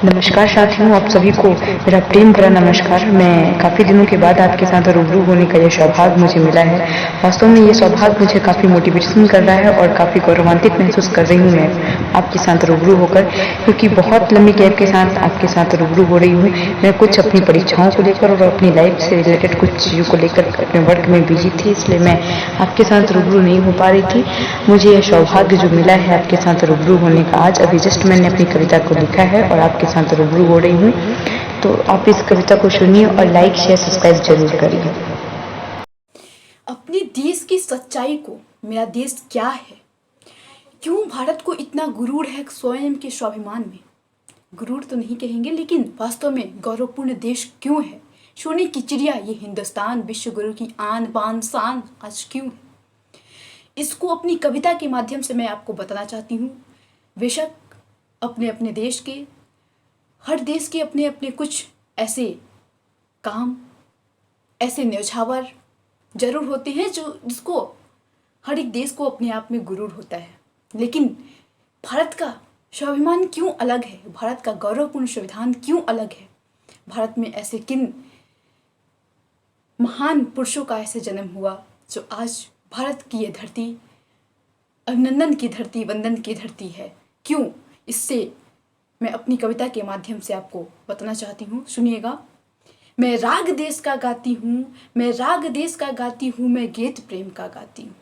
नमस्कार साथियों, आप सभी को मेरा प्रेम भरा नमस्कार। मैं काफ़ी दिनों के बाद आपके साथ रूबरू होने का यह सौभाग्य मुझे मिला है। वास्तव में ये सौभाग्य मुझे काफ़ी मोटिवेशन कर रहा है और काफ़ी गौरवान्वित महसूस कर रही हूँ मैं आपके साथ रूबरू होकर, क्योंकि बहुत लंबी गैप के साथ आपके साथ रूबरू हो रही हूँ। मैं कुछ अपनी परीक्षाओं को लेकर और अपनी लाइफ से रिलेटेड कुछ चीज़ों को लेकर अपने वर्क में बिजी थी, इसलिए मैं आपके साथ रूबरू नहीं हो पा रही थी। मुझे यह सौभाग्य जो मिला है आपके साथ रूबरू होने का, आज अभी जस्ट मैंने अपनी कविता को लिखा है और आपके साथ रूबरू हो रही हूँ। तो आप इस कविता को सुनिए और लाइक शेयर सब्सक्राइब जरूर करिए। अपने देश की सच्चाई को, मेरा देश क्या है, क्यों भारत को इतना गुरूर है स्वयं के स्वाभिमान में। गुरूर तो नहीं कहेंगे, लेकिन वास्तव में गौरवपूर्ण देश क्यों है। सोने की चिड़िया ये हिंदुस्तान, विश्व गुरु की आन बान शान आज क्यों है। इसको अपनी कविता के माध्यम से मैं आपको बताना चाहती हूँ। बेशक अपने अपने देश के, हर देश के अपने अपने कुछ ऐसे काम, ऐसे न्यौछावर जरूर होते हैं जिसको हर एक देश को अपने आप में गुरूर होता है। लेकिन भारत का स्वाभिमान क्यों अलग है, भारत का गौरवपूर्ण संविधान क्यों अलग है। भारत में ऐसे किन महान पुरुषों का ऐसे जन्म हुआ जो आज भारत की ये धरती अभिनंदन की धरती, वंदन की धरती है। क्यों, इससे मैं अपनी कविता के माध्यम से आपको बताना चाहती हूँ। सुनिएगा। मैं राग देश का गाती हूँ, मैं राग देश का गाती हूँ, मैं गीत प्रेम का गाती हूँ।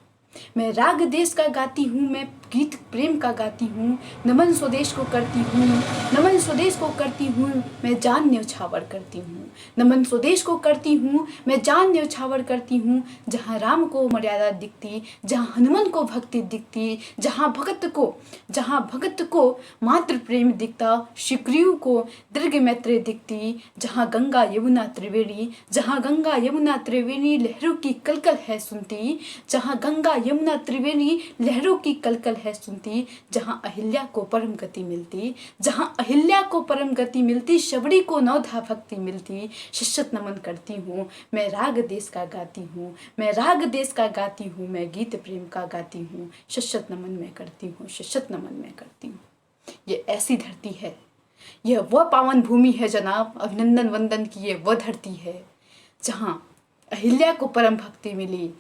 मैं राग देश का गाती हूँ, मैं गीत प्रेम का गाती हूँ। नमन स्वदेश को करती हूँ, नमन स्वदेश को करती हूँ, मैं जान न्यौछावर करती हूँ। नमन स्वदेश को करती हूँ, मैं जान न्यौछावर करती हूँ। जहाँ राम को मर्यादा दिखती, जहाँ हनुमान को भक्ति दिखती, जहाँ भगत को मातृ प्रेम दिखता, सुग्रीव को दीर्घ मैत्री दिखती। जहाँ गंगा यमुना त्रिवेणी, जहाँ गंगा यमुना त्रिवेणी लहरों की कलकल है सुनती, जहाँ गंगा यमुना त्रिवेणी लहरों की कलकल है सुनती। जहाँ अहिल्या को परम गति मिलती, जहाँ अहिल्या को परम गति मिलती, शबरी को नवधा भक्ति मिलती। शश्वत नमन करती हूँ, मैं राग देश का गाती हूँ, मैं राग देश का गाती हूँ, मैं गीत प्रेम का गाती हूँ। शश्वत नमन मैं करती हूँ, शश्वत नमन मैं करती हूँ। ये ऐसी धरती है, यह वह पावन भूमि है जनाब, अभिनंदन वंदन की ये वह धरती है जहाँ अहिल्या को परम भक्ति मिली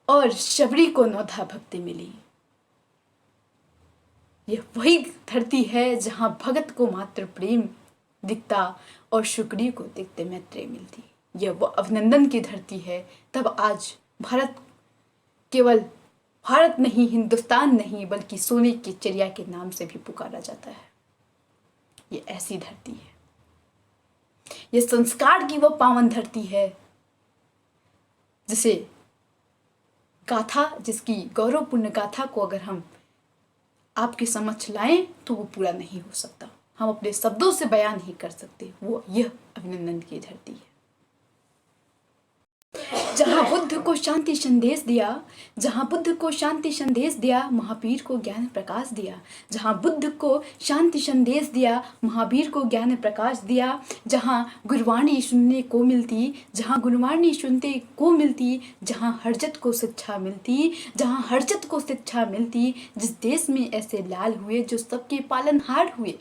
और शबरी को नौधा भक्ति मिली। यह वही धरती है जहाँ भगत को मात्र प्रेम दिखता और सुग्रीव को दिखते मैत्री मिलती। यह वो अभिनंदन की धरती है। तब आज भारत केवल भारत नहीं, हिंदुस्तान नहीं, बल्कि सोने की चिड़िया के नाम से भी पुकारा जाता है। ये ऐसी धरती है, ये संस्कार की वो पावन धरती है जिसे गाथा, जिसकी गौरवपूर्ण गाथा को अगर हम आपके समक्ष लाएं तो वो पूरा नहीं हो सकता। हम अपने शब्दों से बयान नहीं कर सकते। वो यह अभिनंदन की धरती है जहाँ बुद्ध को शांति संदेश दिया, जहाँ बुद्ध को शांति संदेश दिया, महावीर को ज्ञान प्रकाश दिया। जहाँ बुद्ध को शांति संदेश दिया, महावीर को ज्ञान प्रकाश दिया। जहाँ गुरबाणी सुनने को मिलती, जहाँ गुरबाणी सुनते को मिलती, जहाँ हरजत को शिक्षा मिलती, जहाँ हरजत को शिक्षा मिलती। जिस देश में ऐसे लाल हुए जो सबके पालनहार हुए,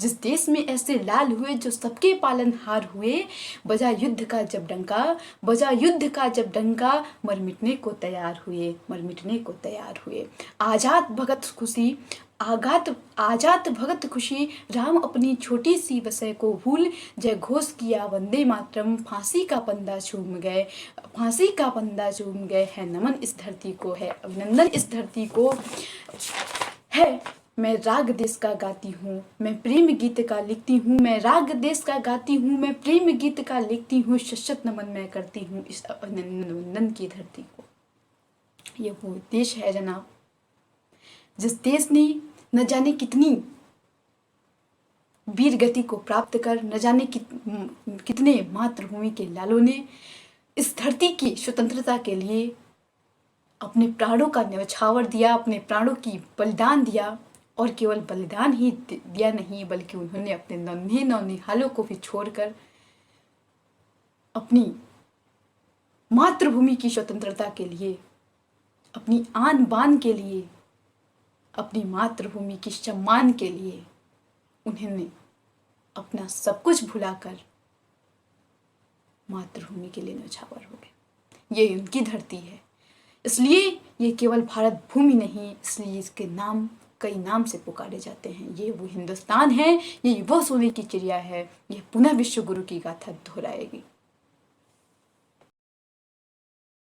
जिस देश में ऐसे लाल हुए जो सबके पालनहार हुए। बजा युद्ध का जब डंका, बजा युद्ध का जब डंका, मर मिटने को तैयार हुए, मर मिटने को तैयार हुए। आजाद भगत खुशी, आजाद भगत खुशी, राम अपनी छोटी सी वसय को भूल, जय घोष किया वंदे मातरम, फांसी का पंदा चूम गए, फांसी का पंदा चूम गए। है नमन इस धरती को, है अभिनंदन इस धरती को है। मैं राग देश का गाती हूँ, मैं प्रेम गीत का लिखती हूँ, मैं राग देश का गाती हूँ, मैं प्रेम गीत का लिखती हूँ। शश्वत नमन मैं करती हूँ इस अभिनंदन वंदन की धरती को। ये वो देश है जनाब, जिस देश ने न जाने कितनी वीर गति को प्राप्त कर, न जाने कितने मातृभूमि के लालों ने इस धरती की स्वतंत्रता के लिए अपने प्राणों का न्यौछावर दिया, अपने प्राणों की बलिदान दिया। और केवल बलिदान ही दिया नहीं, बल्कि उन्होंने अपने नन्हे नौनिहालों को भी छोड़कर अपनी मातृभूमि की स्वतंत्रता के लिए, अपनी आन बान के लिए, अपनी मातृभूमि के सम्मान के लिए उन्होंने अपना सब कुछ भुलाकर मातृभूमि के लिए न्यौछावर हो गए। ये उनकी धरती है, इसलिए ये केवल भारत भूमि नहीं, इसलिए इसके नाम कई नाम से पुकारे जाते हैं। ये वो हिंदुस्तान है, ये वो सोने की चिड़िया है, ये पुनः विश्व गुरु की गाथा दोहराएगी।